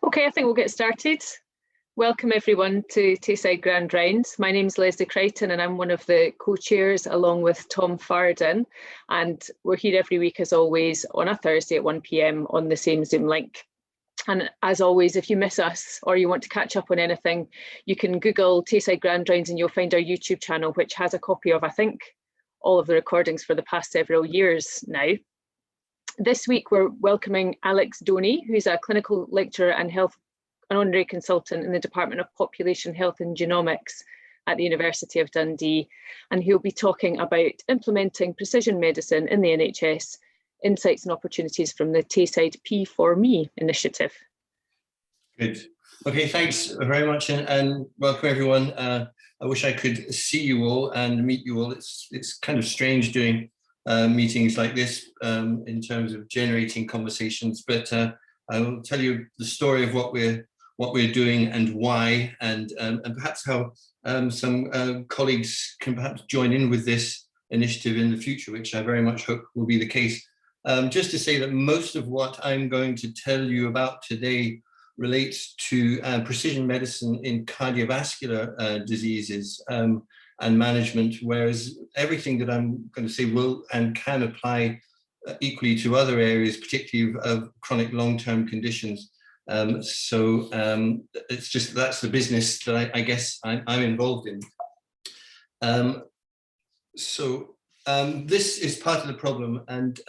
Okay, I think we'll get started. Welcome everyone to Tayside Grand Rounds. My name is Leslie Crichton and I'm one of the co-chairs along with Tom Fardin, and we're here every week as always on a Thursday at 1 p.m. on the same Zoom link. And as always, if you miss us or you want to catch up on anything, you can Google Tayside Grand Rounds and you'll find our YouTube channel, which has a copy of, I think, all of the recordings for the past several years now. This week, we're welcoming Alex Doney, who's a clinical lecturer and an honorary consultant in the Department of Population Health and Genomics at the University of Dundee. And he'll be talking about implementing precision medicine in the NHS, insights and opportunities from the Tayside P4Me initiative. Good. Okay, thanks very much and welcome everyone. I wish I could see you all and meet you all. It's kind of strange doing meetings like this in terms of generating conversations, but I will tell you the story of what we're doing and why, and perhaps how some colleagues can perhaps join in with this initiative in the future, which I very much hope will be the case. Just to say that most of what I'm going to tell you about today relates to precision medicine in cardiovascular diseases and management, whereas everything that I'm going to say will and can apply equally to other areas, particularly of chronic long-term conditions. It's just that's the business that I guess I'm involved in. This is part of the problem, and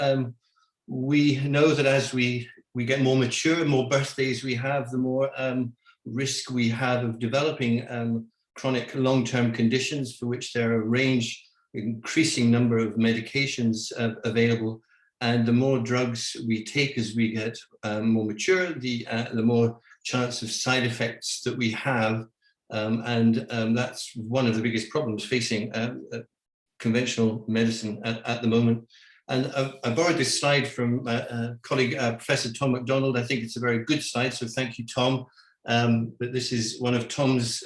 we know that as we get more mature, more birthdays we have, the more risk we have of developing chronic long-term conditions for which there are a range, increasing number of medications available. And the more drugs we take as we get more mature, the more chance of side effects that we have. That's one of the biggest problems facing conventional medicine at the moment. And I borrowed this slide from my colleague, Professor Tom MacDonald. I think it's a very good slide, so thank you, Tom. But this is one of Tom's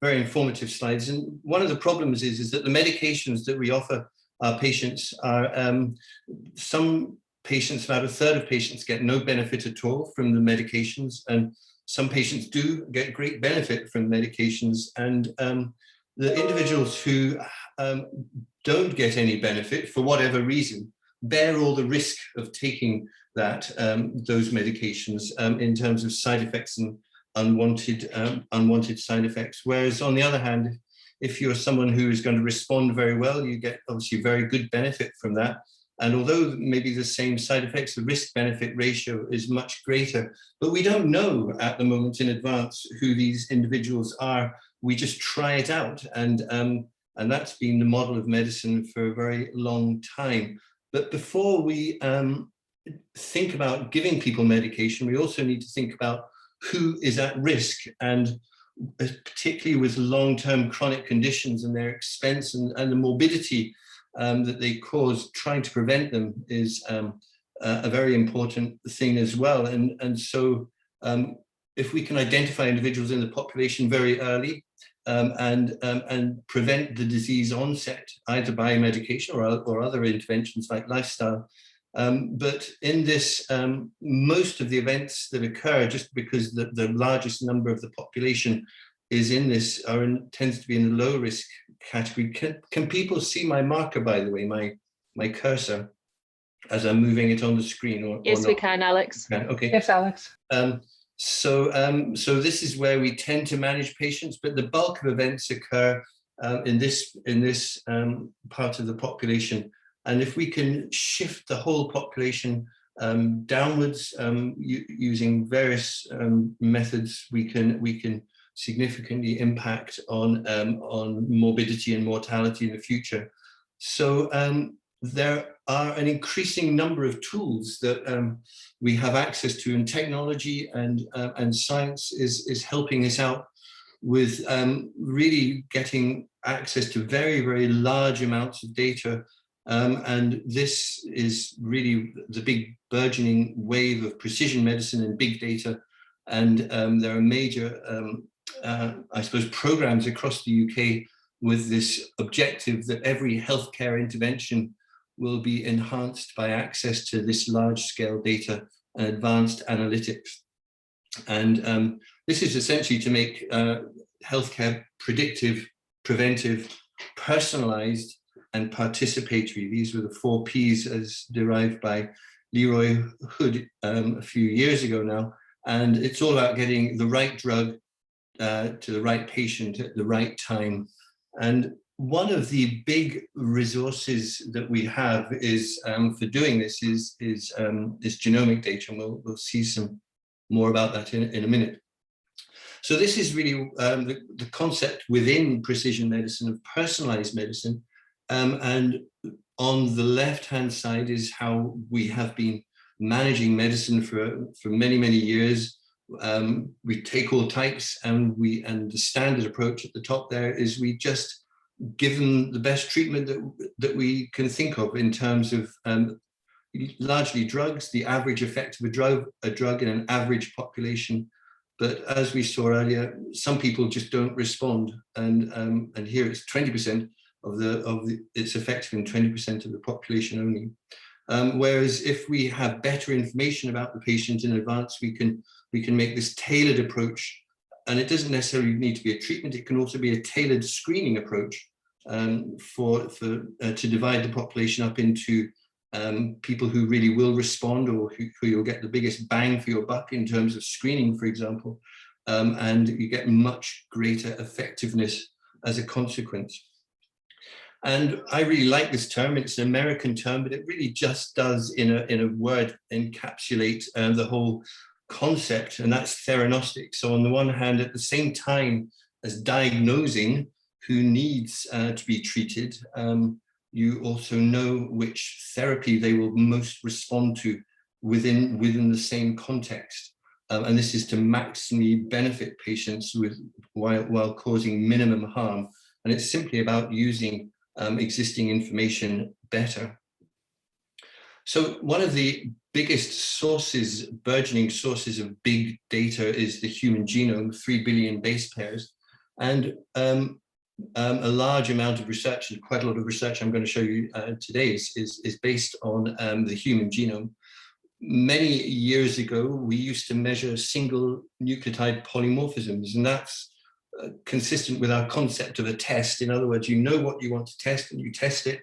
very informative slides. And one of the problems is that the medications that we offer our patients are, some patients, about a third of patients get no benefit at all from the medications, and some patients do get great benefit from medications. And the individuals who don't get any benefit for whatever reason bear all the risk of taking those medications in terms of side effects and unwanted side effects. Whereas on the other hand, if you're someone who is going to respond very well, you get obviously very good benefit from that. And although maybe the same side effects, the risk-benefit ratio is much greater. But we don't know at the moment in advance who these individuals are. We just try it out. And that's been the model of medicine for a very long time. But before we think about giving people medication, we also need to think about who is at risk, and particularly with long-term chronic conditions and their expense and the morbidity that they cause, trying to prevent them is a very important thing as well. And so if we can identify individuals in the population very early and prevent the disease onset, either by medication or other interventions like lifestyle. But in this, most of the events that occur, just because the largest number of the population is in this, tends to be in the low risk category. Can people see my marker, by the way, my cursor, as I'm moving it on the screen? Yes, we can, Alex. Okay. Yes, Alex. So this is where we tend to manage patients, but the bulk of events occur in this part of the population. And if we can shift the whole population downwards using various methods, we can significantly impact on morbidity and mortality in the future. So there are an increasing number of tools that we have access to, and technology and science is helping us out with really getting access to very, very large amounts of data. And this is really the big burgeoning wave of precision medicine and big data. And there are major, I suppose, programs across the UK with this objective that every healthcare intervention will be enhanced by access to this large scale data and advanced analytics. And this is essentially to make healthcare predictive, preventive, personalized, and participatory. These were the 4 Ps as derived by Leroy Hood a few years ago now. And it's all about getting the right drug to the right patient at the right time. And one of the big resources that we have is for doing this is genomic data, and we'll see some more about that in a minute. So this is really the concept within precision medicine of personalized medicine. And on the left-hand side is how we have been managing medicine for many, many years. We take all types, and the standard approach at the top there is we just give them the best treatment that we can think of in terms of largely drugs, the average effect of a drug in an average population. But as we saw earlier, some people just don't respond, and here it's 20% it's effective in 20% of the population only. Whereas if we have better information about the patient in advance, we can make this tailored approach, and it doesn't necessarily need to be a treatment. It can also be a tailored screening approach to divide the population up into people who really will respond, or who you'll get the biggest bang for your buck in terms of screening, for example, and you get much greater effectiveness as a consequence. And I really like this term. It's an American term, but it really just does, in a word, encapsulate the whole concept, and that's theranostic. So on the one hand, at the same time as diagnosing who needs to be treated, you also know which therapy they will most respond to within the same context. And this is to maximally benefit patients while causing minimum harm. And it's simply about using existing information better. So one of the biggest burgeoning sources of big data is the human genome, 3 billion base pairs. And a large amount of research, and quite a lot of research I'm going to show you today is based on the human genome. Many years ago, we used to measure single nucleotide polymorphisms, and that's consistent with our concept of a test. In other words, you know what you want to test, and you test it,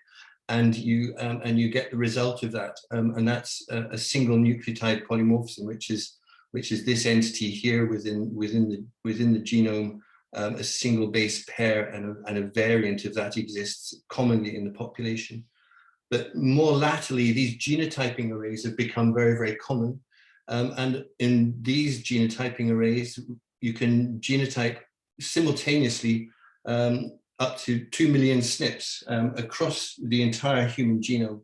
and you get the result of that. And that's a single nucleotide polymorphism, which is this entity here within the genome. A single base pair and a variant of that exists commonly in the population. But more latterly, these genotyping arrays have become very, very common. And in these genotyping arrays, you can genotype simultaneously up to 2 million SNPs across the entire human genome.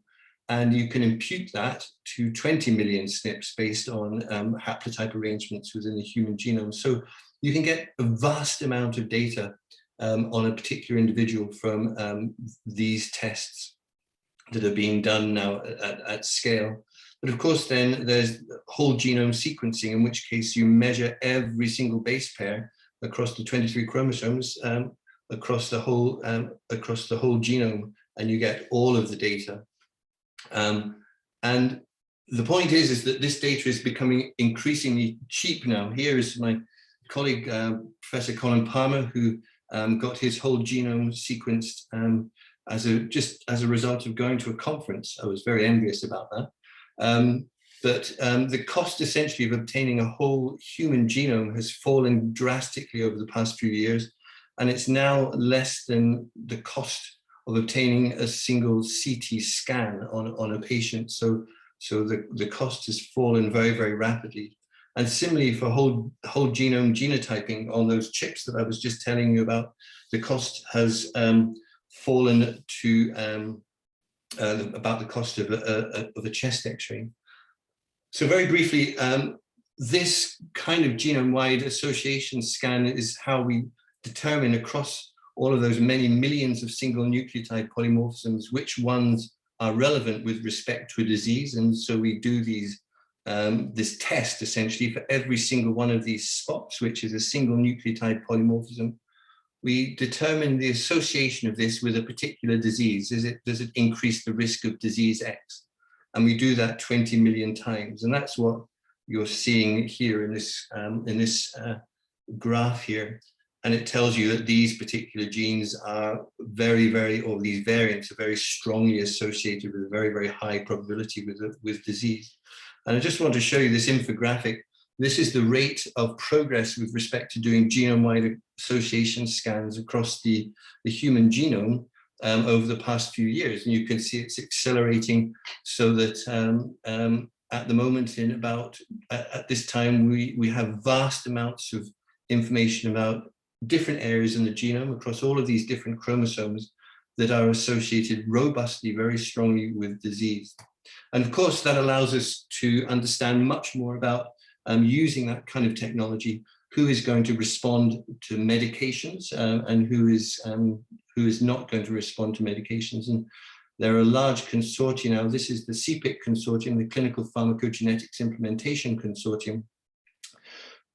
And you can impute that to 20 million SNPs based on haplotype arrangements within the human genome. So you can get a vast amount of data on a particular individual from these tests that are being done now at scale. But of course, then there's whole genome sequencing, in which case you measure every single base pair across the 23 chromosomes across the whole genome, and you get all of the data. And the point is that this data is becoming increasingly cheap now. Here is my colleague, Professor Colin Palmer, who got his whole genome sequenced just as a result of going to a conference. I was very envious about that. But the cost essentially of obtaining a whole human genome has fallen drastically over the past few years, and it's now less than the cost of obtaining a single CT scan on a patient. So the cost has fallen very, very rapidly. And similarly for whole genome genotyping on those chips that I was just telling you about, the cost has fallen to about the cost of a chest X-ray. So very briefly, this kind of genome-wide association scan is how we determine across all of those many millions of single nucleotide polymorphisms which ones are relevant with respect to a disease. And so we do this test essentially for every single one of these spots, which is a single nucleotide polymorphism. We determine the association of this with a particular disease. Does it increase the risk of disease X? And we do that 20 million times. And that's what you're seeing here in this graph here. And it tells you that these particular genes are or these variants are very strongly associated with a very, very high probability with disease. And I just want to show you this infographic. This is the rate of progress with respect to doing genome-wide association scans across the human genome over the past few years. And you can see it's accelerating, so that at the moment, at this time, we have vast amounts of information about different areas in the genome across all of these different chromosomes that are associated robustly, very strongly with disease. And of course, that allows us to understand much more about using that kind of technology, who is going to respond to medications and who is not going to respond to medications. And there are large consortia now. This is the CPIC consortium, the Clinical Pharmacogenetics Implementation Consortium,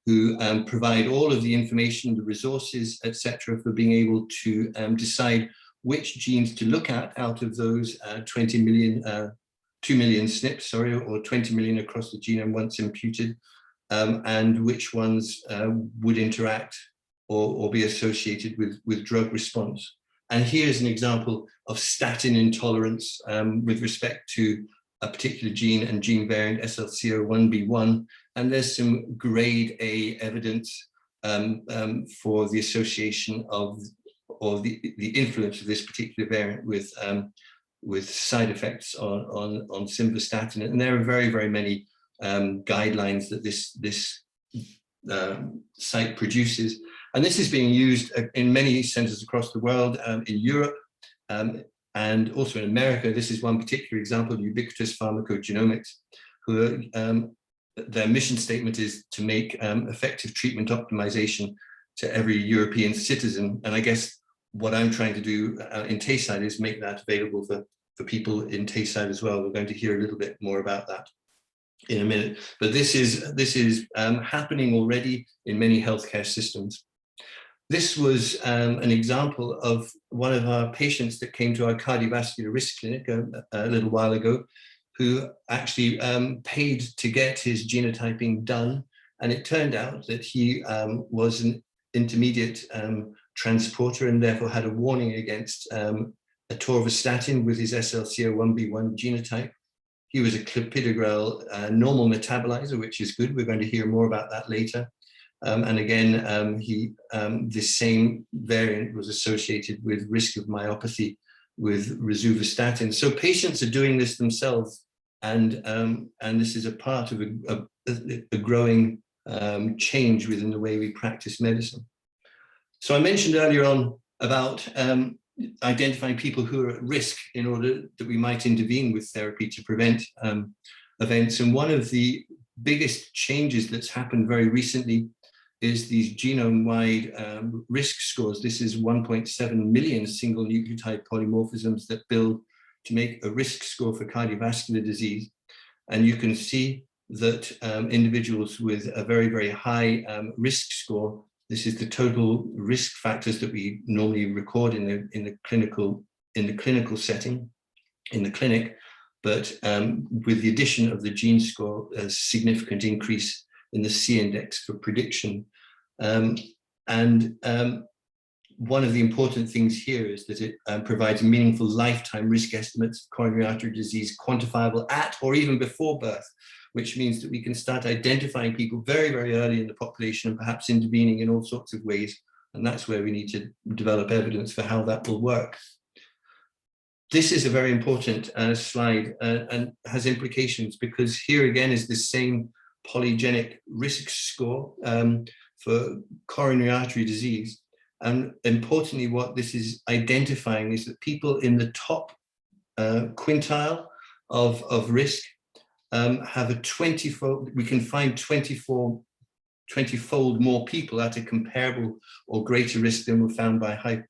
who provide all of the information, the resources, etc., for being able to decide which genes to look at out of those 2 million SNPs, sorry, or 20 million across the genome once imputed, and which ones would interact or be associated with drug response. And here's an example of statin intolerance with respect to a particular gene and gene variant SLC01B1, and there's some grade A evidence for the association of, or the influence of this particular variant with side effects on simvastatin. And there are very, very many guidelines that this site produces. And this is being used in many centers across the world, in Europe, and also in America. This is one particular example, Ubiquitous Pharmacogenomics, who their mission statement is to make effective treatment optimization to every European citizen. And I guess what I'm trying to do in Tayside is make that available for people in Tayside as well. We're going to hear a little bit more about that in a minute. But this is happening already in many healthcare systems. This was an example of one of our patients that came to our cardiovascular risk clinic a little while ago, who actually paid to get his genotyping done. And it turned out that he was an intermediate transporter and therefore had a warning against atorvastatin with his SLC01B1 genotype. He was a clopidogrel normal metabolizer, which is good. We're going to hear more about that later. And again, this same variant was associated with risk of myopathy with rosuvastatin. So patients are doing this themselves, and this is a part of a growing change within the way we practice medicine. So I mentioned earlier on about identifying people who are at risk in order that we might intervene with therapy to prevent events. And one of the biggest changes that's happened very recently is these genome-wide risk scores. This is 1.7 million single nucleotide polymorphisms that build to make a risk score for cardiovascular disease. And you can see that individuals with a very, very high risk score, this is the total risk factors that we normally record in the clinical setting, in the clinic, but with the addition of the gene score, a significant increase in the C index for prediction. One of the important things here is that it provides meaningful lifetime risk estimates of coronary artery disease quantifiable at or even before birth, which means that we can start identifying people very, very early in the population and perhaps intervening in all sorts of ways. And that's where we need to develop evidence for how that will work. This is a very important slide and has implications, because here again is the same polygenic risk score for coronary artery disease. And importantly, what this is identifying is that people in the top quintile of risk have a 20-fold, we can find 20-fold more people at a comparable or greater risk than were found by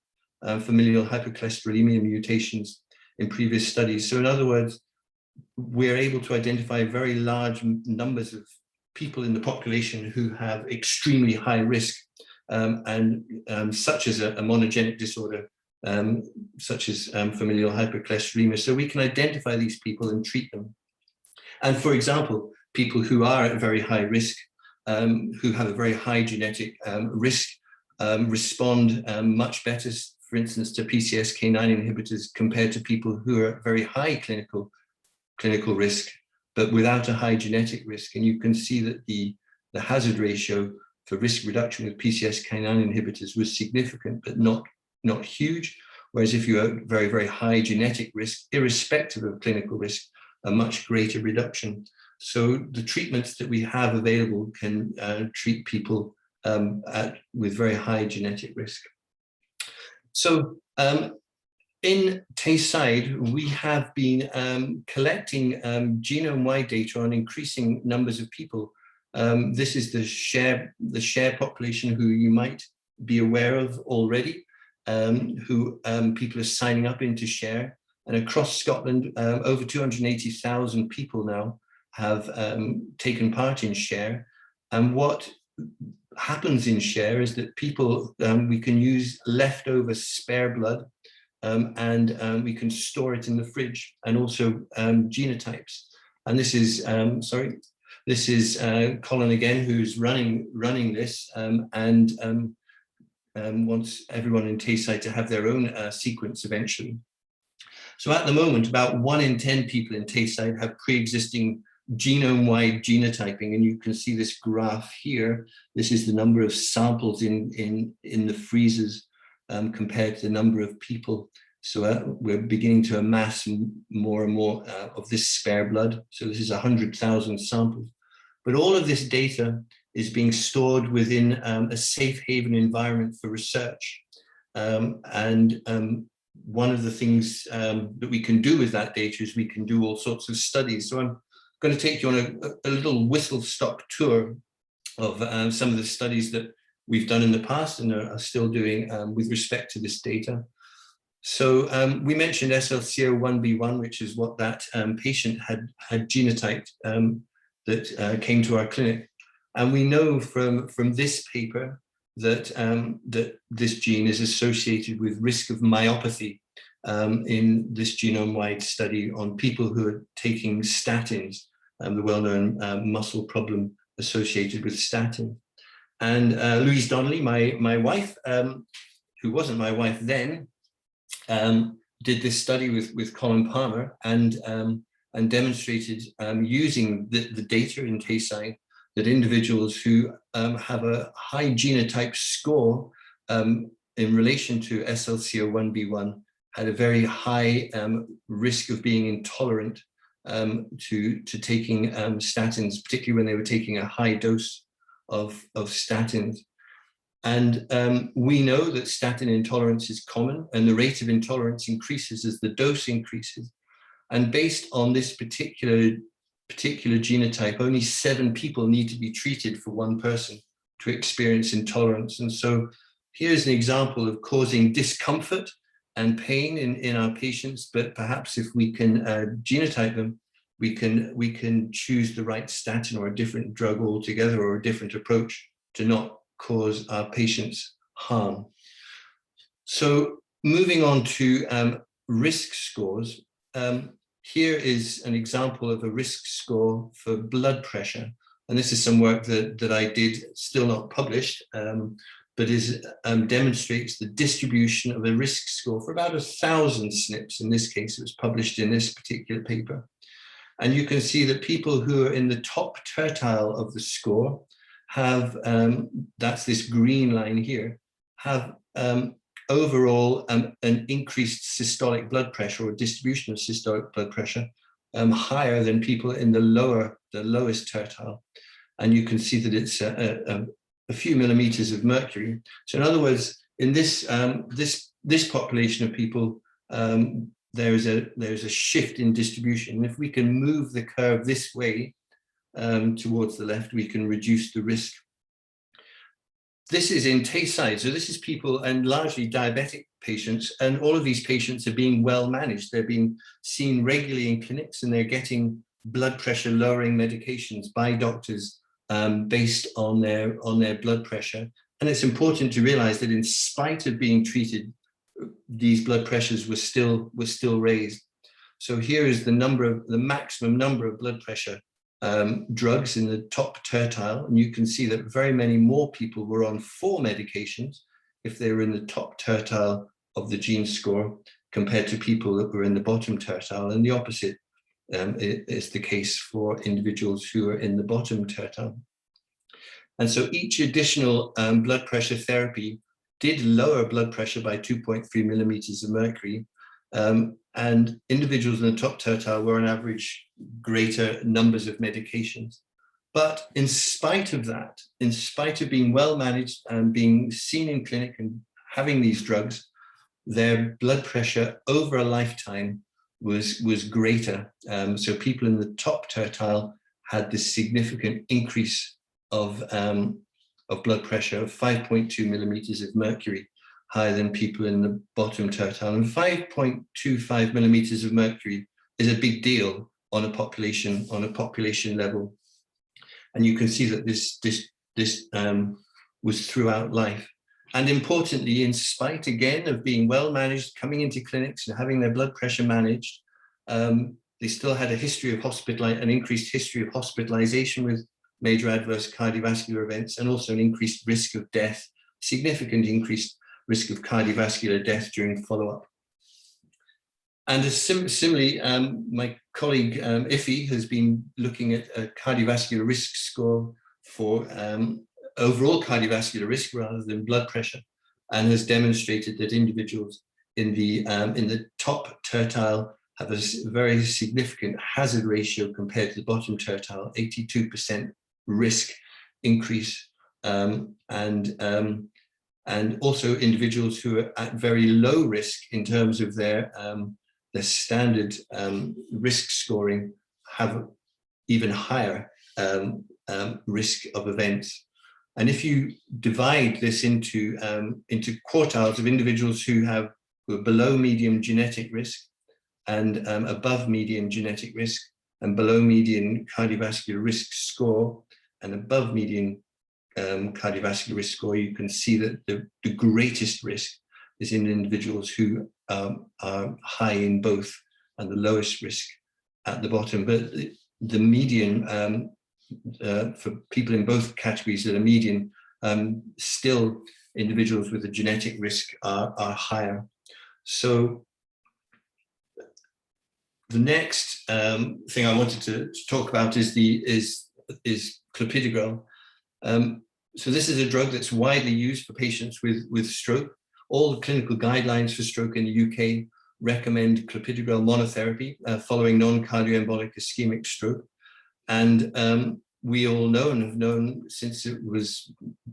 familial hypercholesterolemia mutations in previous studies. So in other words, we're able to identify very large numbers of people in the population who have extremely high risk, such as a monogenic disorder, such as familial hypercholesterolemia. So we can identify these people and treat them. And for example, people who are at very high risk, who have a very high genetic risk, respond much better, for instance, to PCSK9 inhibitors compared to people who are at very high clinical risk, but without a high genetic risk. And you can see that the hazard ratio for risk reduction with PCSK9 inhibitors was significant, but not huge. Whereas if you're at very, very high genetic risk, irrespective of clinical risk, a much greater reduction. So the treatments that we have available can treat people with very high genetic risk. So in Tayside, we have been collecting genome-wide data on increasing numbers of people. This is the share population who you might be aware of already, who people are signing up into share. And across Scotland, over 280,000 people now have taken part in share. And what happens in share is that people, we can use leftover spare blood and we can store it in the fridge, and also genotypes. And this is, this is Colin again, who's running this and wants everyone in Tayside to have their own sequence eventually. So at the moment, about 1 in 10 people in Tayside have pre-existing genome-wide genotyping, and you can see this graph here. This is the number of samples in the freezers compared to the number of people. So we're beginning to amass more and more of this spare blood. So this is 100,000 samples. But all of this data is being stored within a safe haven environment for research. One of the things that we can do with that data is we can do all sorts of studies. So I'm going to take you on a little whistle-stop tour of some of the studies that we've done in the past and are still doing with respect to this data. So we mentioned SLC01B1, which is what that patient had genotyped that came to our clinic. And we know from this paper that, that this gene is associated with risk of myopathy in this genome-wide study on people who are taking statins, the well-known muscle problem associated with statin. And Louise Doney, my wife, who wasn't my wife then, did this study with Colin Palmer and demonstrated using the data in Tayside that individuals who have a high genotype score in relation to SLC01B1 had a very high risk of being intolerant to taking statins, particularly when they were taking a high dose of statins. And we know that statin intolerance is common, and the rate of intolerance increases as the dose increases. And based on this particular genotype, only 7 people need to be treated for 1 person to experience intolerance. And so here's an example of causing discomfort and pain in our patients, but perhaps if we can genotype them, we can choose the right statin or a different drug altogether, or a different approach to not cause our patients harm. So moving on to risk scores, here is an example of a risk score for blood pressure. And this is some work that I did, still not published, but demonstrates the distribution of a risk score for about 1,000 SNPs. In this case, it was published in this particular paper. And you can see that people who are in the top tertile of the score have, that's this green line here, have overall an increased systolic blood pressure, or distribution of systolic blood pressure, higher than people in the lowest tertile. And you can see that it's a few millimeters of mercury. So in other words, in this this population of people, there's a shift in distribution. And if we can move the curve this way towards the left, we can reduce the risk. This is in Tayside. So this is people, and largely diabetic patients, and all of these patients are being well managed. They're being seen regularly in clinics, and they're getting blood pressure lowering medications by doctors based on their blood pressure. And it's important to realize that in spite of being treated, these blood pressures were still raised. So here is the maximum number of blood pressure drugs in the top tertile, and you can see that very many more people were on 4 medications if they were in the top tertile of the gene score compared to people that were in the bottom tertile, and the opposite is the case for individuals who are in the bottom tertile. And so each additional blood pressure therapy did lower blood pressure by 2.3 millimeters of mercury, and individuals in the top tertile were on average greater numbers of medications. But in spite of that, in spite of being well managed and being seen in clinic and having these drugs, their blood pressure over a lifetime was greater. So people in the top tertile had this significant increase of blood pressure of 5.2 millimeters of mercury, higher than people in the bottom tertile. And 5.25 millimeters of mercury is a big deal on a population level. And you can see that this was throughout life. And importantly, in spite again of being well managed, coming into clinics and having their blood pressure managed, they still had a history of an increased history of hospitalization with major adverse cardiovascular events, and also an increased risk of death, significant increased risk of cardiovascular death during follow-up. And similarly, my colleague Iffy has been looking at a cardiovascular risk score for overall cardiovascular risk rather than blood pressure, and has demonstrated that individuals in the top tertile have a very significant hazard ratio compared to the bottom tertile, 82% risk increase, and also individuals who are at very low risk in terms of their standard risk scoring have even higher risk of events. And if you divide this into quartiles of individuals who are below medium genetic risk and above medium genetic risk, and below median cardiovascular risk score and above median cardiovascular risk score, you can see that the greatest risk is in individuals who are high in both and the lowest risk at the bottom. But the median for people in both categories that are median, still individuals with a genetic risk are higher. So the next thing I wanted to talk about is clopidogrel. So this is a drug that's widely used for patients with stroke. All the clinical guidelines for stroke in the UK recommend clopidogrel monotherapy following non-cardioembolic ischemic stroke. And we all know and have known since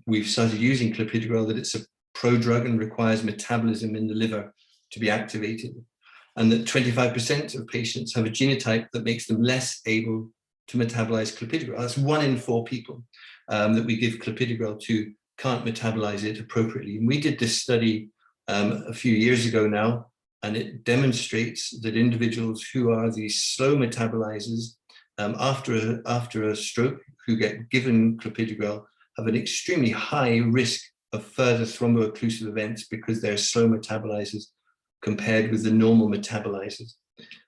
we've started using clopidogrel that it's a prodrug and requires metabolism in the liver to be activated. And that 25% of patients have a genotype that makes them less able to metabolize clopidogrel. That's 1 in 4 people that we give clopidogrel to can't metabolize it appropriately. And we did this study a few years ago now, and it demonstrates that individuals who are these slow metabolizers after a stroke who get given clopidogrel have an extremely high risk of further thromboocclusive events because they're slow metabolizers compared with the normal metabolizers.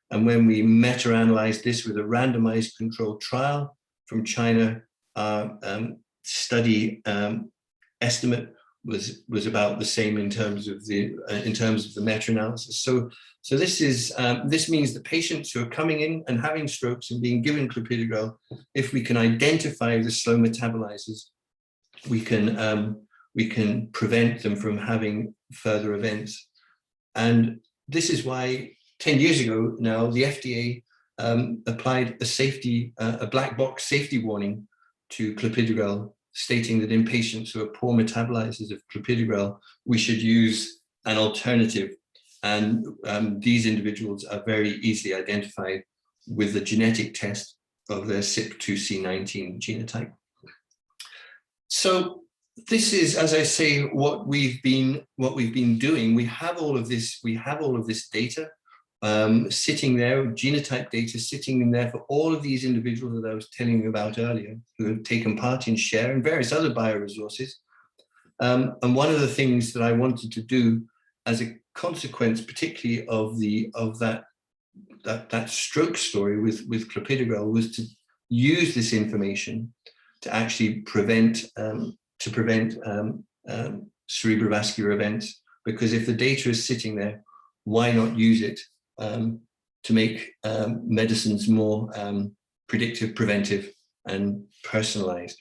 And when we meta-analyzed this with a randomized controlled trial from China, our study estimate was about the same in terms of the meta-analysis. So this means that patients who are coming in and having strokes and being given clopidogrel, if we can identify the slow metabolizers, we can prevent them from having further events. And this is why 10 years ago now, the FDA applied a black box safety warning to clopidogrel, stating that in patients who are poor metabolizers of clopidogrel, we should use an alternative. And these individuals are very easily identified with the genetic test of their CYP2C19 genotype. So this is, as I say, what we've been doing. We have all of this data sitting there, genotype data sitting in there for all of these individuals that I was telling you about earlier, who have taken part in SHARE and various other bioresources. And one of the things that I wanted to do as a consequence, particularly of that stroke story with clopidogrel, use this information to actually prevent cerebrovascular events. Because if the data is sitting there, why not use it to make medicines more predictive, preventive, and personalized?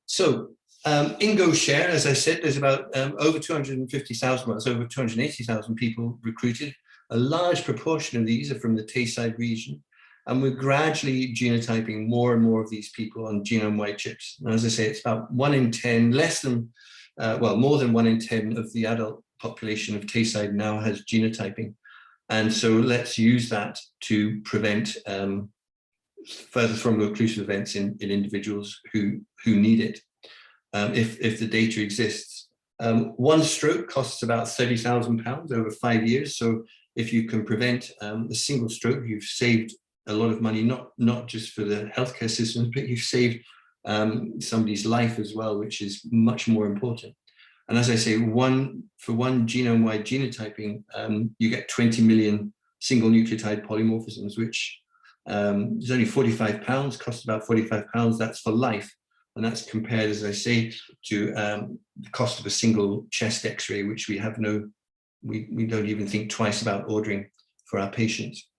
So in GoShare, as I said, there's about over 250,000, well, it's over 280,000 people recruited. A large proportion of these are from the Tayside region, and we're gradually genotyping more and more of these people on genome-wide chips. And as I say, it's about 1 in 10, less than, well, more than 1 in 10 of the adult population of Tayside now has genotyping. And so let's use that to prevent further thromboocclusive events in individuals who need it, if the data exists. One stroke costs about £30,000 over 5 years. So if you can prevent a single stroke, you've saved a lot of money, not just for the healthcare systems, but you've saved somebody's life as well, which is much more important. And as I say, for one genome-wide genotyping, you get 20 million single nucleotide polymorphisms, which is only £45, costs about £45. That's for life. And that's compared, as I say, to the cost of a single chest X-ray, which we have we don't even think twice about ordering for our patients.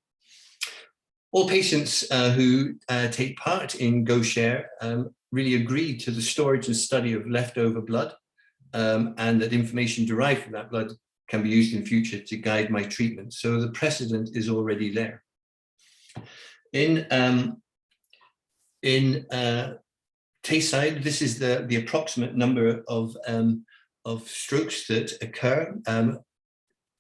All patients who take part in GoShare really agree to the storage and study of leftover blood, and that information derived from that blood can be used in future to guide my treatment. So the precedent is already there. In Tayside, this is the approximate number of strokes that occur.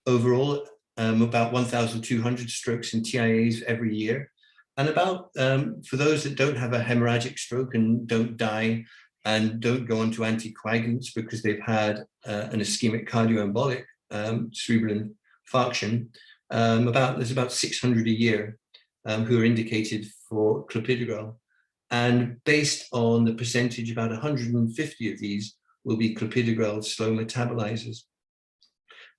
Overall, about 1,200 strokes and TIAs every year. And about, for those that don't have a hemorrhagic stroke and don't die and don't go on to anticoagulants because they've had an ischemic cardioembolic cerebral infarction, there's about 600 a year who are indicated for clopidogrel. And based on the percentage, about 150 of these will be clopidogrel slow metabolizers.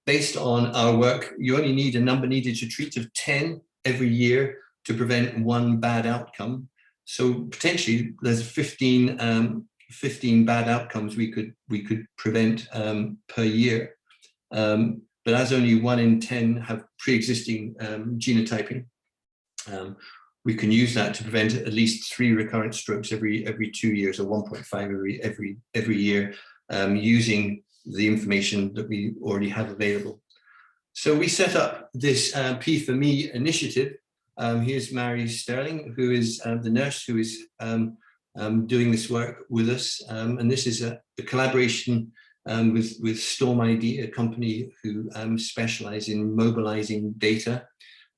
Based on our work, you only need a number needed to treat of 10 every year to prevent one bad outcome. So potentially there's 15 bad outcomes we could prevent per year. But as only 1 in 10 have pre-existing genotyping, we can use that to prevent at least 3 recurrent strokes every 2 years, or 1.5 every year, using the information that we already have available. So we set up this P4Me initiative. Here's Mary Sterling, who is the nurse who is doing this work with us. And this is a collaboration with Storm ID, a company who specialize in mobilizing data,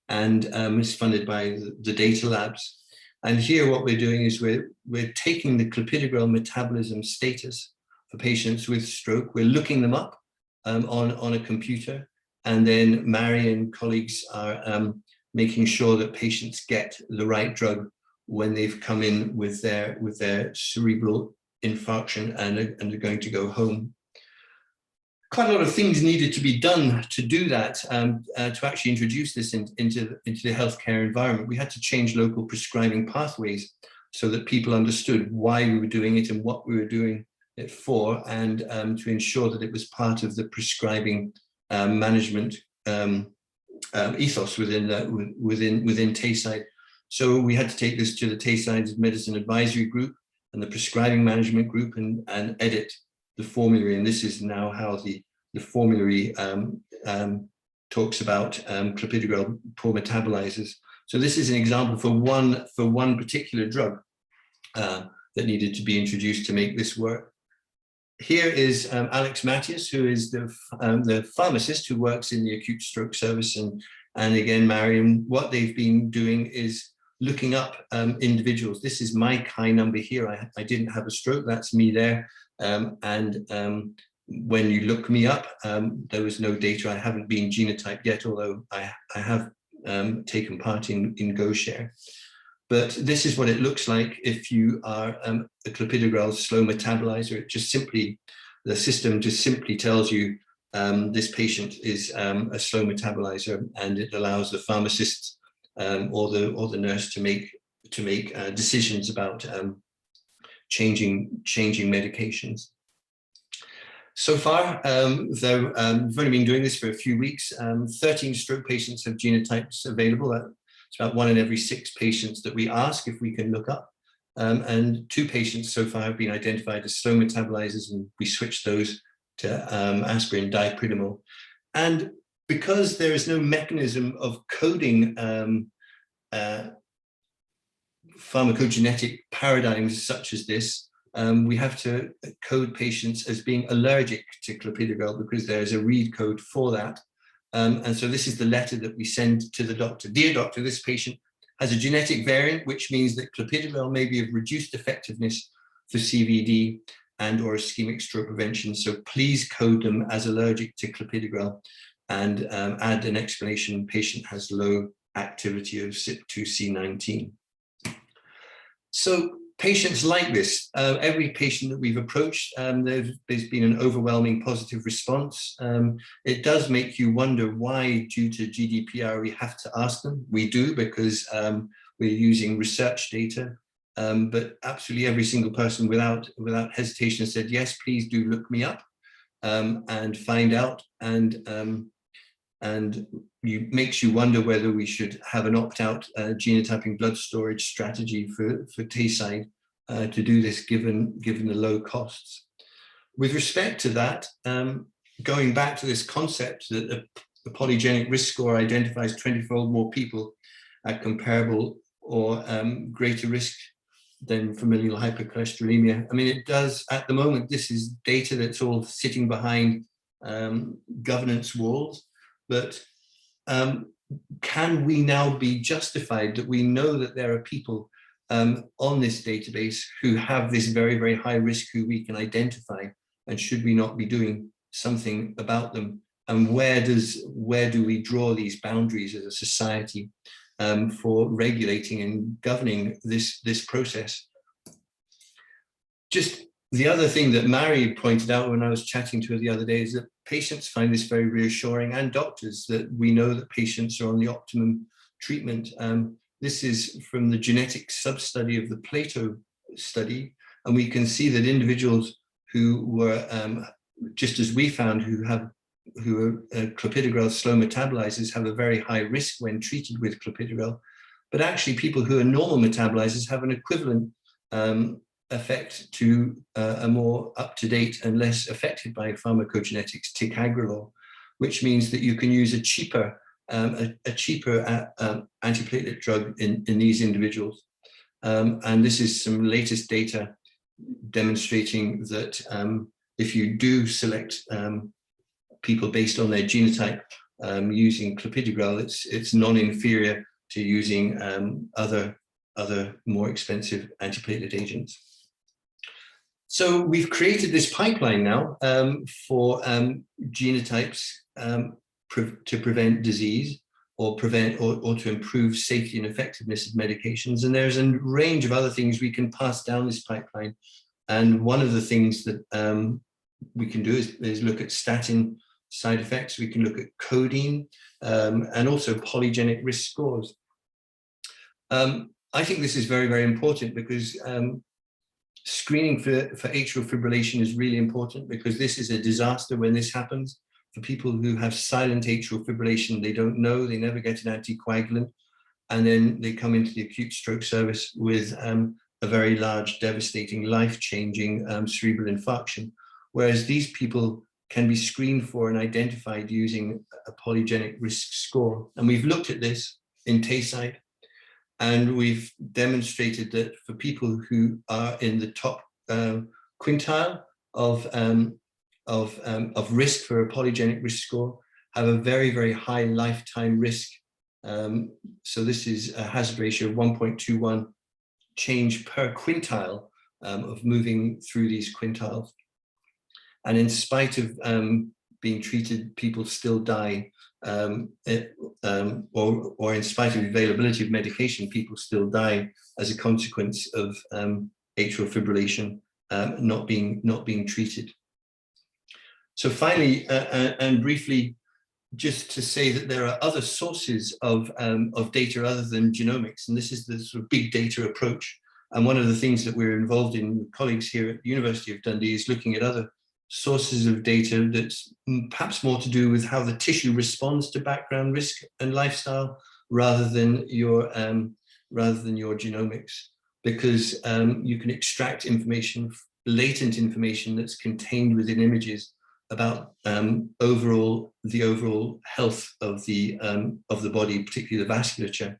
and is funded by the Data Labs. And here what we're doing is we're taking the clopidogrel metabolism status for patients with stroke. We're looking them up on a computer, and then Mary and colleagues are making sure that patients get the right drug when they've come in with their cerebral infarction and are going to go home. Quite a lot of things needed to be done to do that, to actually introduce this into the healthcare environment. We had to change local prescribing pathways so that people understood why we were doing it and what we were doing it for, and to ensure that it was part of the prescribing management ethos within Tayside. So we had to take this to the Tayside Medicine Advisory Group and the prescribing management group and edit the formulary. And this is now how the formulary talks about clopidogrel poor metabolizers. So this is an example for one particular drug that needed to be introduced to make this work. Here is Alex Matthias, who is the pharmacist who works in the acute stroke service, and again, Marion. What they've been doing is looking up individuals. This is my Chi number here. I didn't have a stroke, that's me there. When you look me up, there was no data. I haven't been genotyped yet, although I have taken part in GoShare. But this is what it looks like if you are a clopidogrel slow metabolizer. It just simply, the system just simply tells you this patient is a slow metabolizer, and it allows the pharmacist or the nurse to make make decisions about changing medications. So far, though, we've only been doing this for a few weeks. 13 stroke patients have genotypes available. It's about 1 in every 6 patients that we ask if we can look up. And 2 patients so far have been identified as slow metabolizers, and we switched those to aspirin dipridamole. And because there is no mechanism of coding pharmacogenetic paradigms such as this, we have to code patients as being allergic to clopidogrel, because there is a read code for that. And so this is the letter that we send to the doctor. Dear doctor, this patient has a genetic variant, which means that clopidogrel may be of reduced effectiveness for CVD and or ischemic stroke prevention. So please code them as allergic to clopidogrel, and add an explanation: patient has low activity of CYP2C19. So patients like this, every patient that we've approached, there's been an overwhelming positive response. It does make you wonder why, due to GDPR, we have to ask them. We do, because we're using research data, but absolutely every single person without hesitation said, yes, please do look me up and find out. And makes you wonder whether we should have an opt-out genotyping blood storage strategy for Tayside to do this, given the low costs. With respect to that, going back to this concept that the polygenic risk score identifies 20-fold more people at comparable or greater risk than familial hypercholesterolemia. I mean, it does, at the moment, this is data that's all sitting behind governance walls. But can we now be justified that we know that there are people on this database who have this very, very high risk who we can identify, and should we not be doing something about them? And where do we draw these boundaries as a society for regulating and governing this process? Just the other thing that Mary pointed out when I was chatting to her the other day is that patients find this very reassuring, and doctors, that we know that patients are on the optimum treatment. This is from the genetic sub-study of the Plato study, and we can see that individuals who were, just as we found, who are clopidogrel slow metabolizers have a very high risk when treated with clopidogrel, but actually people who are normal metabolizers have an equivalent effect to a more up-to-date and less affected by pharmacogenetics ticagrelor, which means that you can use a cheaper antiplatelet drug in these individuals. And this is some latest data demonstrating that if you do select people based on their genotype using clopidogrel, it's non-inferior to using other more expensive antiplatelet agents. So we've created this pipeline now for genotypes to prevent disease, or to improve safety and effectiveness of medications. And there's a range of other things we can pass down this pipeline. And one of the things that we can do is look at statin side effects. We can look at codeine and also polygenic risk scores. I think this is very, very important, because screening for atrial fibrillation is really important, because this is a disaster when this happens. For people who have silent atrial fibrillation, they don't know, they never get an anticoagulant, and then they come into the acute stroke service with a very large, devastating, life-changing cerebral infarction. Whereas these people can be screened for and identified using a polygenic risk score. And we've looked at this in Tayside, and we've demonstrated that for people who are in the top quintile of risk for a polygenic risk score, have a very, very high lifetime risk. So this is a hazard ratio of 1.21 change per quintile of moving through these quintiles. And in spite of being treated, people still die, or in spite of availability of medication, people still die as a consequence of atrial fibrillation not being treated. So finally, and briefly, just to say that there are other sources of data other than genomics, and this is the sort of big data approach. And one of the things that we're involved in with colleagues here at the University of Dundee is looking at other sources of data that's perhaps more to do with how the tissue responds to background risk and lifestyle rather than your genomics, because you can extract information, latent information that's contained within images about the overall health of the body, particularly the vasculature,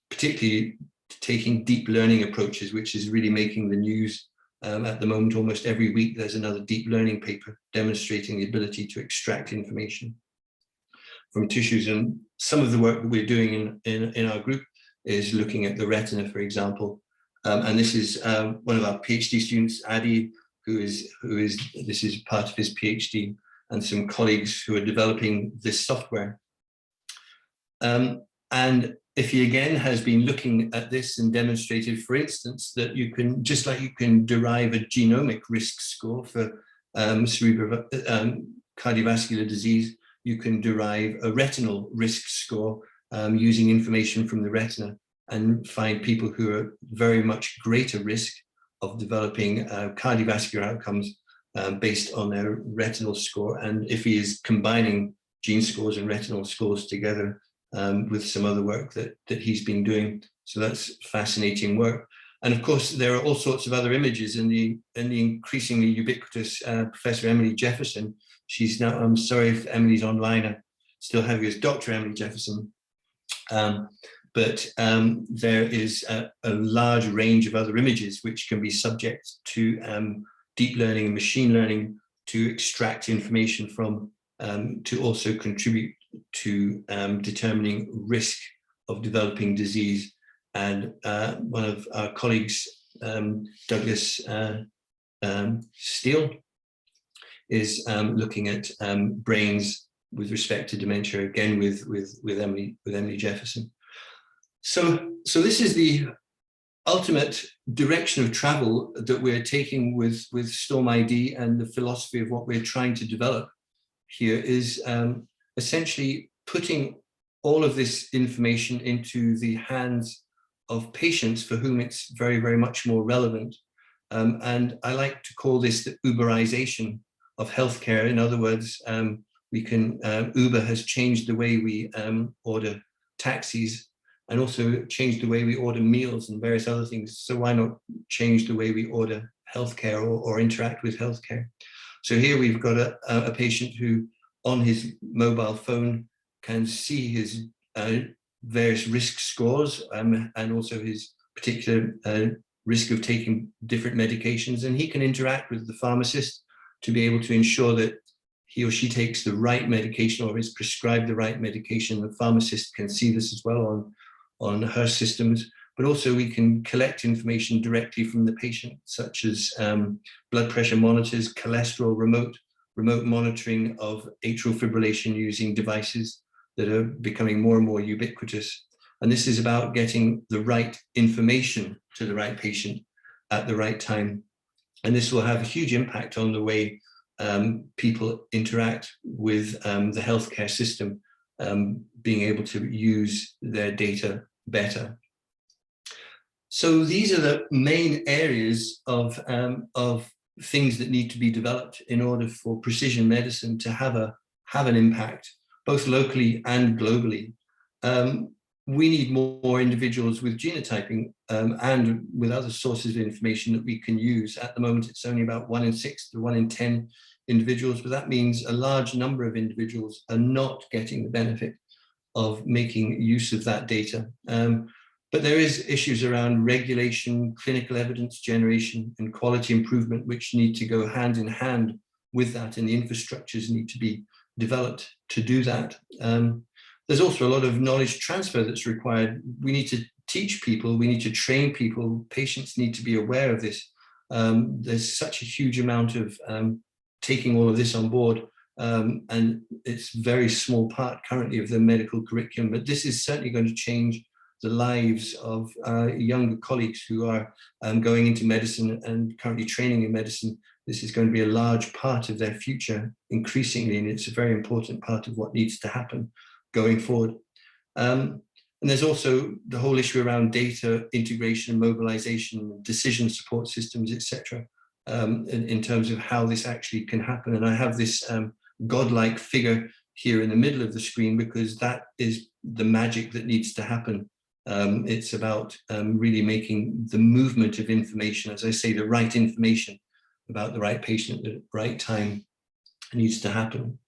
particularly taking deep learning approaches, which is really making the news at the moment. Almost every week there's another deep learning paper demonstrating the ability to extract information from tissues. And some of the work that we're doing in our group is looking at the retina, for example. And this is one of our PhD students, Adi, this is part of his PhD, and some colleagues who are developing this software. And Iffy again has been looking at this and demonstrated, for instance, that you can, just like you can derive a genomic risk score for cardiovascular disease, you can derive a retinal risk score using information from the retina and find people who are very much greater risk of developing cardiovascular outcomes based on their retinal score. And Iffy is combining gene scores and retinal scores together with some other work that he's been doing. So that's fascinating work. And of course, there are all sorts of other images in the increasingly ubiquitous Professor Emily Jefferson. She's now, I'm sorry if Emily's online, I still have you as Dr. Emily Jefferson. But there is a large range of other images which can be subject to deep learning and machine learning to extract information from, to also contribute to determining risk of developing disease. And one of our colleagues, Douglas Steele, is looking at brains with respect to dementia, again with Emily Jefferson. So this is the ultimate direction of travel that we're taking with StormID, and the philosophy of what we're trying to develop here is essentially putting all of this information into the hands of patients for whom it's very, very much more relevant. And I like to call this the Uberization of healthcare. In other words, Uber has changed the way we order taxis, and also changed the way we order meals and various other things. So why not change the way we order healthcare or interact with healthcare? So here we've got a patient who on his mobile phone can see his various risk scores and also his particular risk of taking different medications. And he can interact with the pharmacist to be able to ensure that he or she takes the right medication or is prescribed the right medication. The pharmacist can see this as well on her systems, but also we can collect information directly from the patient, such as blood pressure monitors, cholesterol, remote monitoring of atrial fibrillation using devices that are becoming more and more ubiquitous. And this is about getting the right information to the right patient at the right time. And this will have a huge impact on the way people interact with the healthcare system, being able to use their data better. So these are the main areas of things that need to be developed in order for precision medicine to have an impact, both locally and globally. We need more individuals with genotyping and with other sources of information that we can use. At the moment, it's only about 1 in 6 to 1 in 10 individuals, but that means a large number of individuals are not getting the benefit of making use of that data. But there is issues around regulation, clinical evidence generation, and quality improvement, which need to go hand in hand with that, and the infrastructures need to be developed to do that. There's also a lot of knowledge transfer that's required. We need to teach people, we need to train people, patients need to be aware of this. There's such a huge amount of taking all of this on board, and it's a very small part currently of the medical curriculum, but this is certainly going to change the lives of younger colleagues who are going into medicine and currently training in medicine. This is going to be a large part of their future increasingly, and it's a very important part of what needs to happen going forward. And there's also the whole issue around data integration, mobilization, decision support systems, etc., in terms of how this actually can happen. And I have this godlike figure here in the middle of the screen because that is the magic that needs to happen. It's about really making the movement of information, as I say, the right information about the right patient at the right time needs to happen.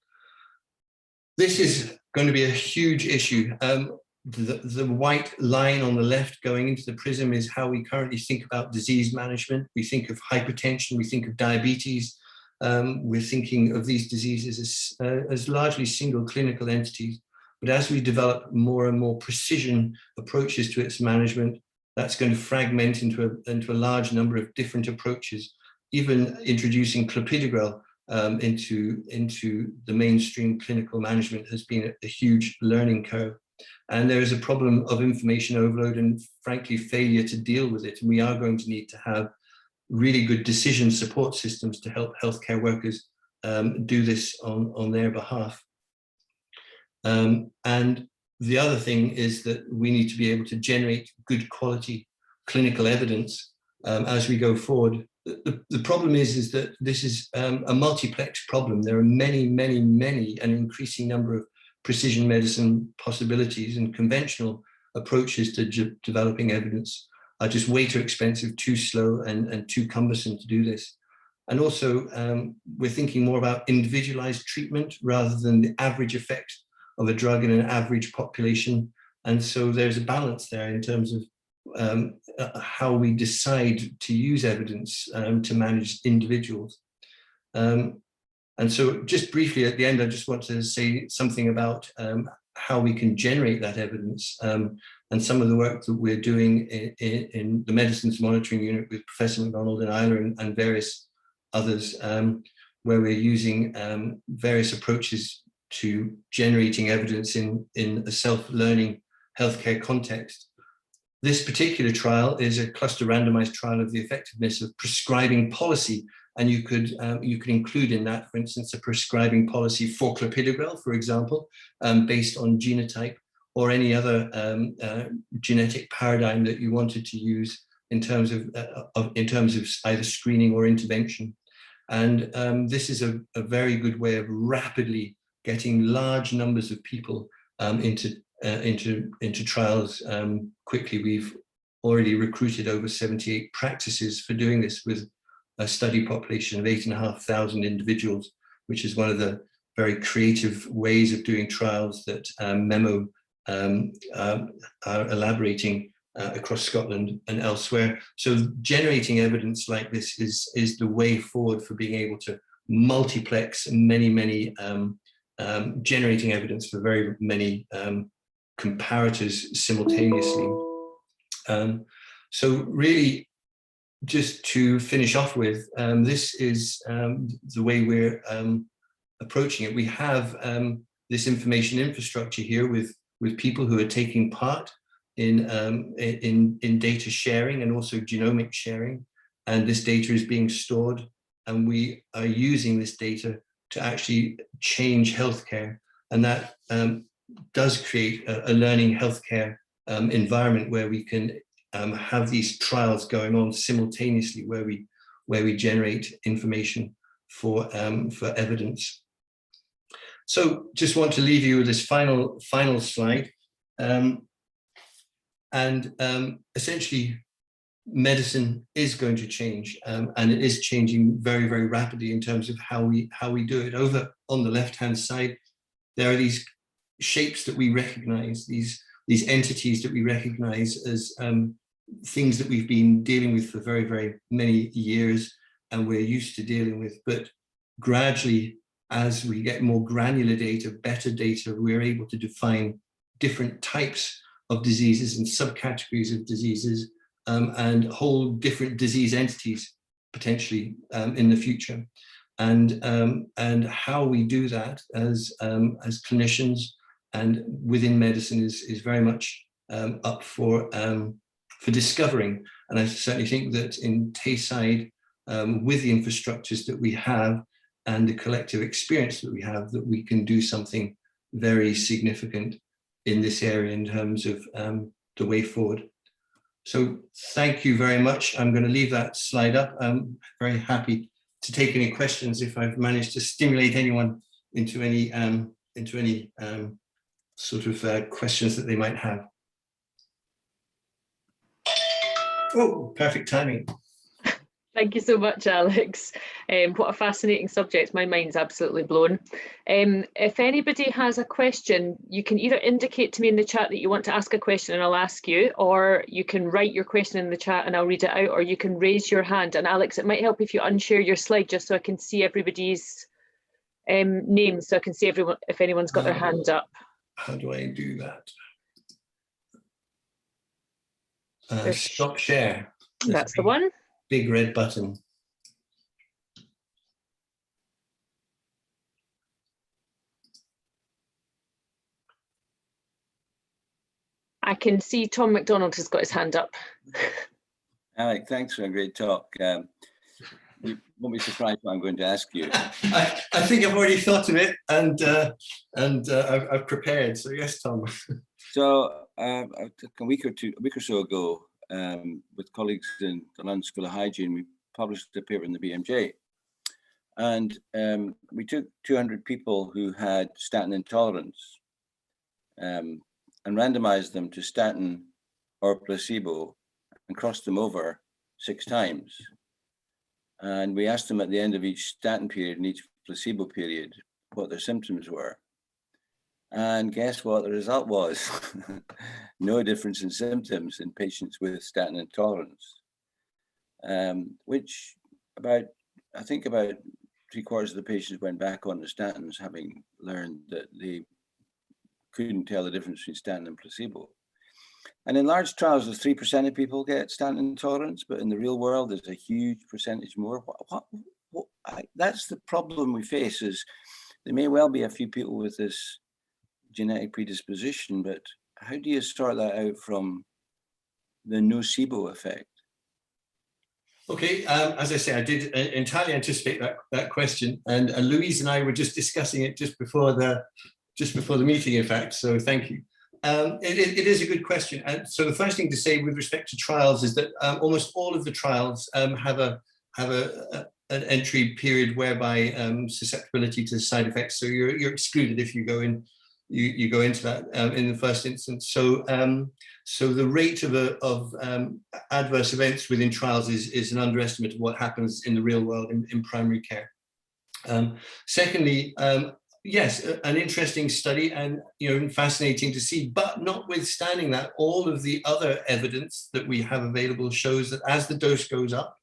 This is going to be a huge issue. The white line on the left going into the prism is how we currently think about disease management. We think of hypertension, we think of diabetes. We're thinking of these diseases as largely single clinical entities. But as we develop more and more precision approaches to its management, that's going to fragment into a large number of different approaches. Even introducing clopidogrel into the mainstream clinical management has been a huge learning curve. And there is a problem of information overload and, frankly, failure to deal with it. And we are going to need to have really good decision support systems to help healthcare workers do this on their behalf. And the other thing is that we need to be able to generate good quality clinical evidence as we go forward. The problem is that this is a multiplex problem. There are many, an increasing number of precision medicine possibilities, and conventional approaches to developing evidence are just way too expensive, too slow, and too cumbersome to do this. And also, we're thinking more about individualized treatment rather than the average effect of a drug in an average population. And so there's a balance there in terms of how we decide to use evidence to manage individuals. And so just briefly at the end, I just want to say something about how we can generate that evidence and some of the work that we're doing in the Medicines Monitoring Unit with Professor McDonald and Eiler and various others, where we're using various approaches to generating evidence in a self-learning healthcare context. This particular trial is a cluster randomized trial of the effectiveness of prescribing policy. And you could include in that, for instance, a prescribing policy for clopidogrel, for example, based on genotype or any other genetic paradigm that you wanted to use in terms of either screening or intervention. And this is a very good way of rapidly getting large numbers of people into trials quickly. We've already recruited over 78 practices for doing this with a study population of 8,500 individuals, which is one of the very creative ways of doing trials that Memo are elaborating across Scotland and elsewhere. So generating evidence like this is the way forward for being able to multiplex many generating evidence for very many comparators simultaneously. So really, just to finish off with, this is the way we're approaching it. We have this information infrastructure here with people who are taking part in data sharing and also genomic sharing, and this data is being stored, and we are using this data to actually change healthcare, and that does create a learning healthcare environment where we can have these trials going on simultaneously, where we generate information for evidence. So just want to leave you with this final slide, essentially medicine is going to change, and it is changing very rapidly in terms of how we do it. Over on the left hand side, there are these shapes that we recognize, these entities that we recognize as things that we've been dealing with for very many years and we're used to dealing with. But gradually, as we get more granular data, better data, we're able to define different types of diseases and subcategories of diseases, and whole different disease entities potentially in the future. And how we do that as clinicians and within medicine is very much up for discovering. And I certainly think that in Tayside, with the infrastructures that we have and the collective experience that we have, that we can do something very significant in this area in terms of the way forward. So thank you very much. I'm going to leave that slide up. I'm very happy to take any questions if I've managed to stimulate anyone into any sort of questions that they might have. Oh, perfect timing. Thank you so much, Alex. What a fascinating subject. My mind's absolutely blown. If anybody has a question, you can either indicate to me in the chat that you want to ask a question and I'll ask you, or you can write your question in the chat and I'll read it out, or you can raise your hand. And Alex, it might help if you unshare your slide just so I can see everybody's names, so I can see everyone if anyone's got their hand up. How do I do that? Stop share. That's the one. Big red button. I can see Tom McDonald has got his hand up. Alec, thanks for a great talk. You won't be surprised what I'm going to ask you. I think I've already thought of it, and I've prepared. So yes, Tom. So a week or so ago, with colleagues in the London School of Hygiene, we published a paper in the BMJ, and we took 200 people who had statin intolerance and randomized them to statin or placebo and crossed them over 6 times. And we asked them at the end of each statin period and each placebo period what their symptoms were. And guess what the result was? No difference in symptoms in patients with statin intolerance, which I think about 3/4 of the patients went back on the statins having learned that they couldn't tell the difference between statin and placebo. And in large trials, there's 3% of people get statin intolerance, but in the real world, there's a huge percentage more. That's the problem we face, is there may well be a few people with this genetic predisposition, but how do you sort that out from the nocebo effect? Okay, as I say, I did entirely anticipate that question, and Louise and I were just discussing it just before the meeting, in fact. So thank you. It is a good question. And so the first thing to say with respect to trials is that almost all of the trials have an entry period whereby susceptibility to side effects. So you're excluded if you go in. You go into that in the first instance. So so the rate of adverse events within trials is an underestimate of what happens in the real world in primary care. Secondly, yes, an interesting study, and fascinating to see. But notwithstanding that, all of the other evidence that we have available shows that as the dose goes up,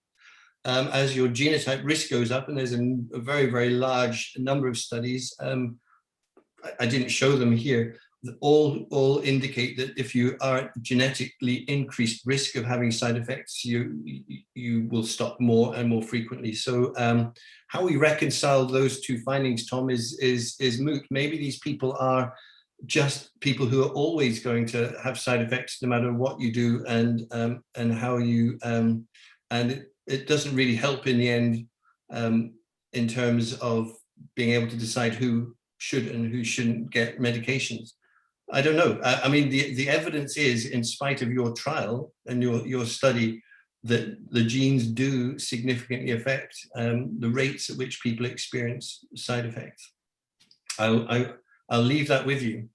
as your genotype risk goes up, and there's a very, very large number of studies. I didn't show them here. All indicate that if you are at genetically increased risk of having side effects, you will stop more and more frequently. So how we reconcile those two findings, Tom, is moot. Maybe these people are just people who are always going to have side effects no matter what you do and how you and it doesn't really help in the end in terms of being able to decide who should and who shouldn't get medications. I don't know. I mean, the evidence is, in spite of your trial and your study, that the genes do significantly affect the rates at which people experience side effects. I'll leave that with you.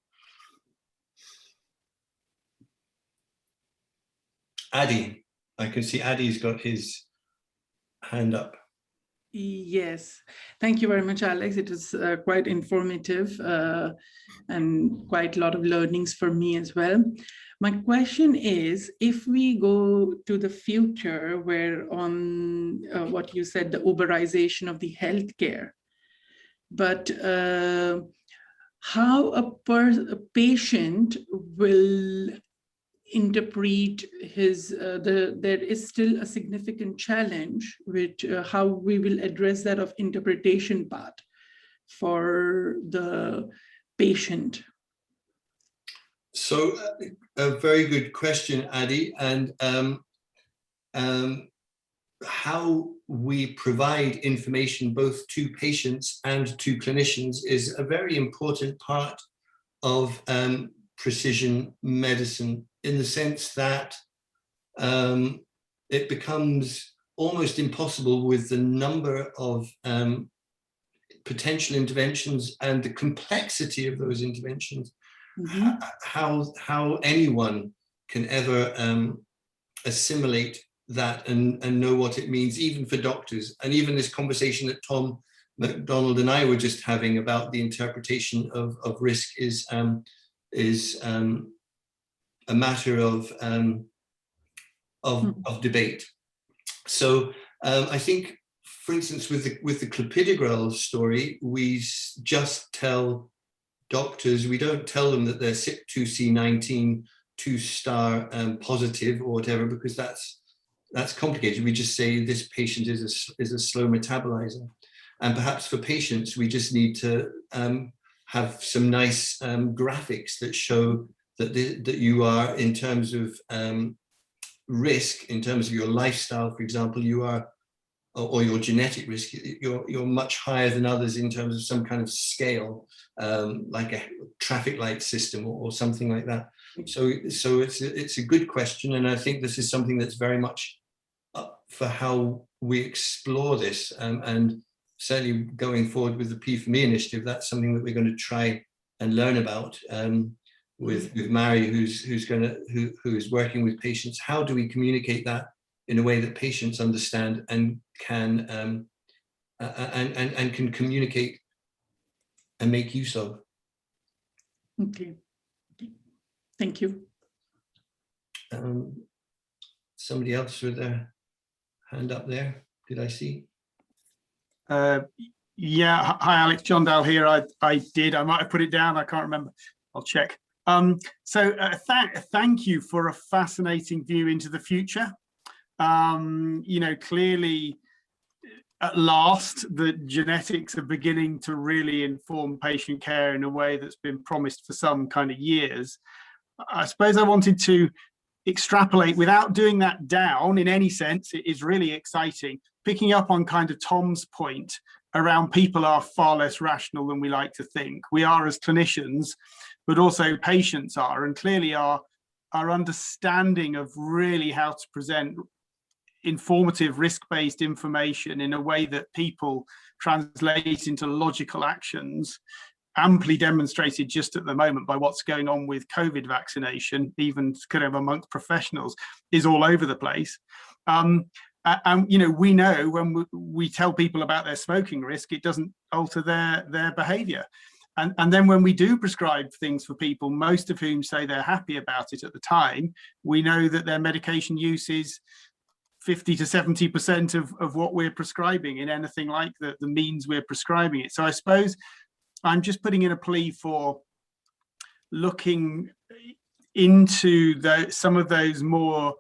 Addy, I can see Addy's got his hand up. Yes, thank you very much, Alex. It was quite informative and quite a lot of learnings for me as well. My question is, if we go to the future where on what you said, the Uberization of the healthcare, but how a patient will interpret his, there is still a significant challenge with how we will address that of interpretation part for the patient. So a very good question, Adi, and how we provide information both to patients and to clinicians is a very important part of precision medicine, in the sense that it becomes almost impossible with the number of potential interventions and the complexity of those interventions, how anyone can ever assimilate that and know what it means, even for doctors. And even this conversation that Tom McDonald and I were just having about the interpretation of risk is a matter of debate. So I think, for instance, with the Clopidogrel story, we just tell doctors, we don't tell them that they're CYP2C19 2-star positive or whatever, because that's complicated. We just say this patient is a slow metabolizer. And perhaps for patients, we just need to have some nice graphics that show that you are, in terms of risk, in terms of your lifestyle, for example, you are, or your genetic risk, you're much higher than others in terms of some kind of scale, like a traffic light system or something like that. So it's a good question, and I think this is something that's very much up for how we explore this, and certainly going forward with the P4Me initiative, that's something that we're going to try and learn about with Mary, who's working with patients. How do we communicate that in a way that patients understand and can can communicate and make use of? Okay, thank you. Somebody else with their hand up there, did I see? Yeah, hi Alex, John Dale here. I might have put it down, I can't remember, I'll check. Thank you for a fascinating view into the future. You know, clearly at last the genetics are beginning to really inform patient care in a way that's been promised for some kind of years. I suppose I wanted to extrapolate without doing that down in any sense. It is really exciting, picking up on kind of Tom's point around people are far less rational than we like to think. We are as clinicians, but also patients are, and clearly our understanding of really how to present informative risk-based information in a way that people translate into logical actions, amply demonstrated just at the moment by what's going on with COVID vaccination, even kind of amongst professionals, is all over the place. And you know, we know when we tell people about their smoking risk, it doesn't alter their behavior. And then when we do prescribe things for people, most of whom say they're happy about it at the time, we know that their medication use is 50 to 70% of what we're prescribing in anything like the means we're prescribing it. So I suppose I'm just putting in a plea for looking into some of those more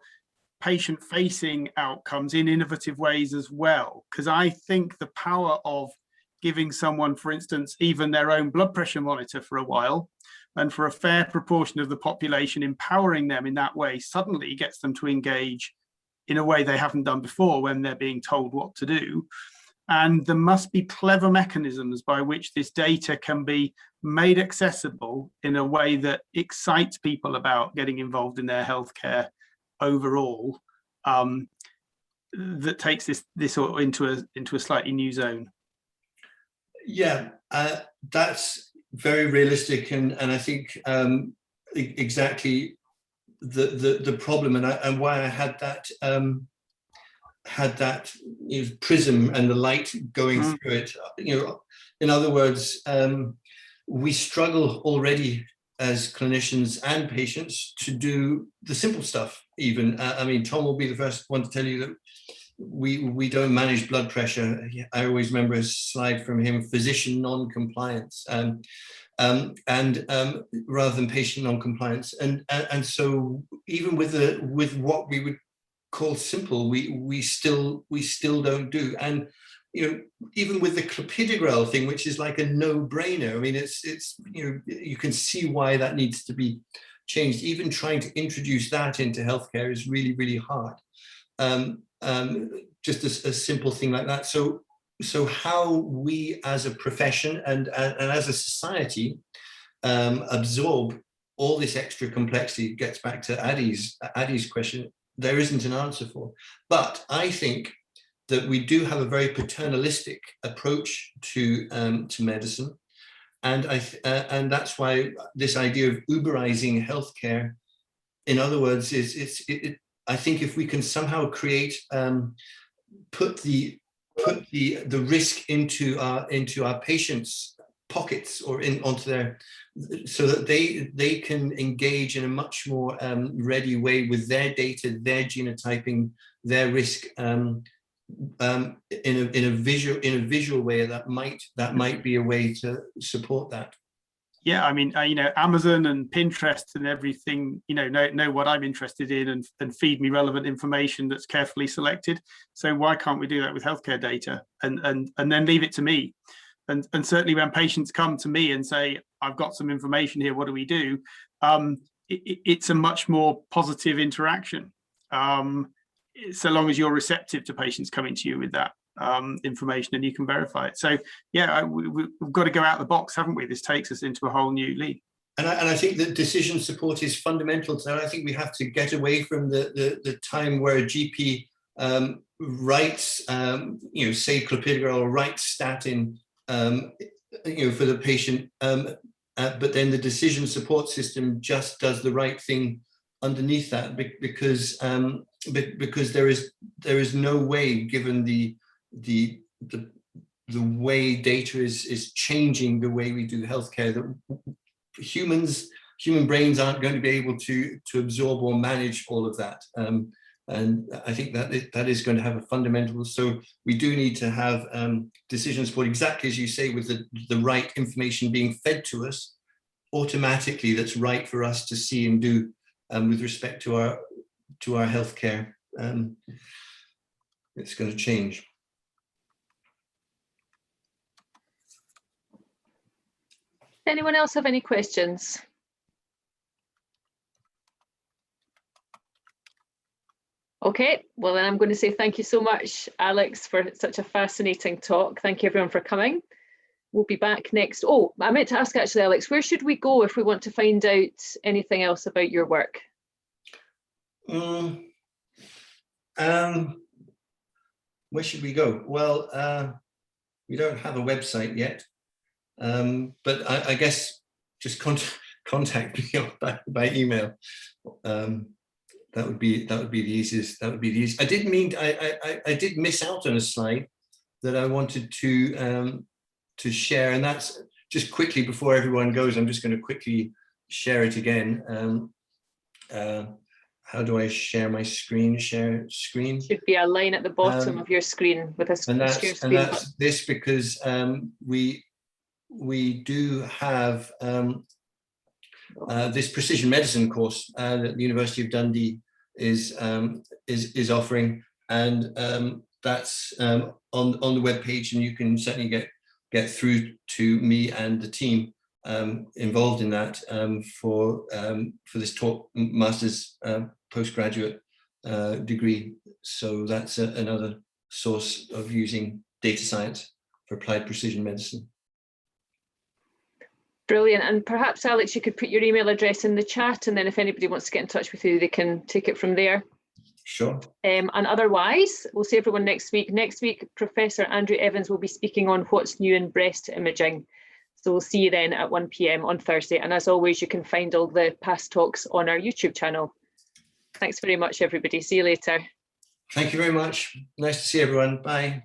patient-facing outcomes in innovative ways as well, because I think the power of giving someone, for instance, even their own blood pressure monitor for a while, and for a fair proportion of the population, empowering them in that way suddenly gets them to engage in a way they haven't done before when they're being told what to do. And there must be clever mechanisms by which this data can be made accessible in a way that excites people about getting involved in their healthcare overall, that takes this into a slightly new zone. Yeah, that's very realistic, and I think exactly the problem, and why I had that you know, prism and the light going through it. You know, in other words, we struggle already as clinicians and patients to do the simple stuff. Even I mean, Tom will be the first one to tell you that we don't manage blood pressure. I always remember a slide from him: physician non-compliance, rather than patient non-compliance. And so even with what we would call simple, we still don't do. And you know, even with the Clopidogrel thing, which is like a no-brainer. I mean, it's you know, you can see why that needs to be changed. Even trying to introduce that into healthcare is really, really hard. Just a simple thing like that. So how we as a profession and as a society absorb all this extra complexity gets back to Addy's question. There isn't an answer for. But I think that we do have a very paternalistic approach to medicine. And that's why this idea of Uberizing healthcare, in other words, I think if we can somehow create, put the risk into our patients' pockets or onto their, so that they can engage in a much more ready way with their data, their genotyping, their risk in a visual way that might be a way to support that. Yeah, I mean, Amazon and Pinterest and everything, know what I'm interested in and feed me relevant information that's carefully selected. So why can't we do that with healthcare data and then leave it to me? And certainly when patients come to me and say, I've got some information here, what do we do? It's a much more positive interaction, so long as you're receptive to patients coming to you with that information and you can verify it. So yeah, we've got to go out of the box, haven't we? This takes us into a whole new league. And I think that decision support is fundamental to that. I think we have to get away from the time where a GP writes, say clopidogrel or writes statin, for the patient, but then the decision support system just does the right thing underneath that, because there is no way, given the way data is changing the way we do healthcare, that human brains aren't going to be able to absorb or manage all of that. And I think that is going to have a fundamental. So we do need to have decision support, exactly as you say, with the right information being fed to us automatically. That's right for us to see and do with respect to our healthcare. It's going to change. Anyone else have any questions? Okay, well then I'm going to say thank you so much, Alex, for such a fascinating talk. Thank you everyone for coming. We'll be back next. Oh, I meant to ask actually, Alex, where should we go if we want to find out anything else about your work? Where should we go? Well, we don't have a website yet, but I guess just contact me by email. That would be the easiest. That would be the easiest. I did miss out on a slide that I wanted to share, and that's just quickly before everyone goes. I'm just going to quickly share it again. How do I share my screen? Share screen. Should be a line at the bottom of your screen with a share screen. And that's this because we do have this precision medicine course that the University of Dundee is offering, and that's on the webpage, and you can certainly get through to me and the team involved in that for this master's postgraduate degree. So that's another source of using data science for applied precision medicine. Brilliant. And perhaps, Alex, you could put your email address in the chat, and then if anybody wants to get in touch with you, they can take it from there. Sure. And otherwise, we'll see everyone next week. Next week, Professor Andrew Evans will be speaking on what's new in breast imaging. So we'll see you then at 1 p.m. on Thursday. And as always, you can find all the past talks on our YouTube channel. Thanks very much, everybody. See you later. Thank you very much. Nice to see everyone. Bye.